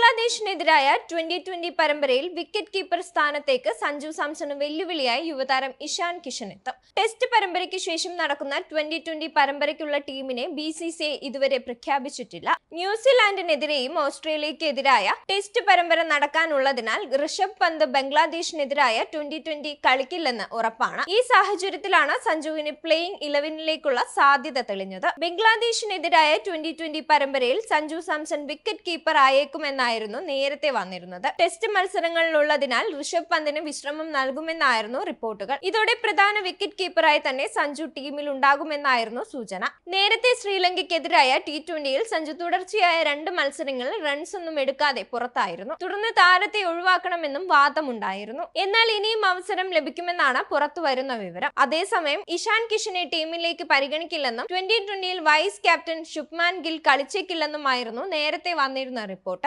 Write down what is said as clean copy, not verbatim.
ബംഗ്ലാദേശിനെതിരായ 2020 പരമ്പരയിൽ wicket keeper സ്ഥാനത്തേക്ക് Sanju Samson വെല്ലുവിളിയായി യുവതാരം ഇഷാൻ കിഷൻ എത്തും. ടെസ്റ്റ് പരമ്പരയ്ക്ക് ശേഷം നടക്കുന്ന 2020 പരമ്പരയ്ക്കുള്ള ടീമിനെ BCCI ഇതുവരെ പ്രഖ്യാപിച്ചിട്ടില്ല. ന്യൂസിലാൻഡിനെതിരെയും ഓസ്ട്രേലിയക്കെതിരായ ടെസ്റ്റ് പരമ്പര നടക്കാനുള്ളതിനാൽ ഋഷഭ് പന്ത് ബംഗ്ലാദേശിനെതിരായ 2020 കളിക്കില്ലെന്ന് ഉറപ്പാണ്. ഈ സാഹചര്യത്തിലാണ് സഞ്ജുവിന് പ്ലേയിങ് 11ലേക്കുള്ള സാധ്യത തെളിഞ്ഞത്. ബംഗ്ലാദേശിനെതിരായ 2020 പരമ്പരയിൽ സഞ്ജു സാംസൺ വിക്കറ്റ് കീപ്പർ ആയേക്കുമെന്നായിരുന്നു നേരത്തെ വന്നിരുന്നത്. ടെസ്റ്റ് മത്സരങ്ങളിലുള്ളതിനാൽ ഋഷഭ് പന്തിന് വിശ്രമം നൽകുമെന്നായിരുന്നു റിപ്പോർട്ടുകൾ. ഇതോടെ പ്രധാന വിക്കറ്റ് കീപ്പറായി തന്നെ സഞ്ജു ടീമിൽ ഉണ്ടാകുമെന്നായിരുന്നു സൂചന. നേരത്തെ ശ്രീലങ്കയ്ക്കെതിരായ T20യിൽ സഞ്ജു തുടർച്ചയായ 2 മത്സരങ്ങളിൽ റൺസ് ഒന്നും എടുക്കാതെ പുറത്തായിരുന്നു. തുടർന്ന് താരത്തെ ഒഴിവാക്കണമെന്നും വാദമുണ്ടായിരുന്നു. എന്നാൽ ഇനിയും അവസരം ലഭിക്കുമെന്നാണ് പുറത്തു വരുന്ന വിവരം. അതേസമയം ഇഷാൻ കിഷനെ ടീമിലേക്ക് പരിഗണിക്കില്ലെന്നും 2020യിൽ വൈസ് ക്യാപ്റ്റൻ ശുഭ്മാൻ ഗിൽ കളിച്ചേക്കില്ലെന്നുമായിരുന്നു നേരത്തെ വന്നിരുന്ന റിപ്പോർട്ട്.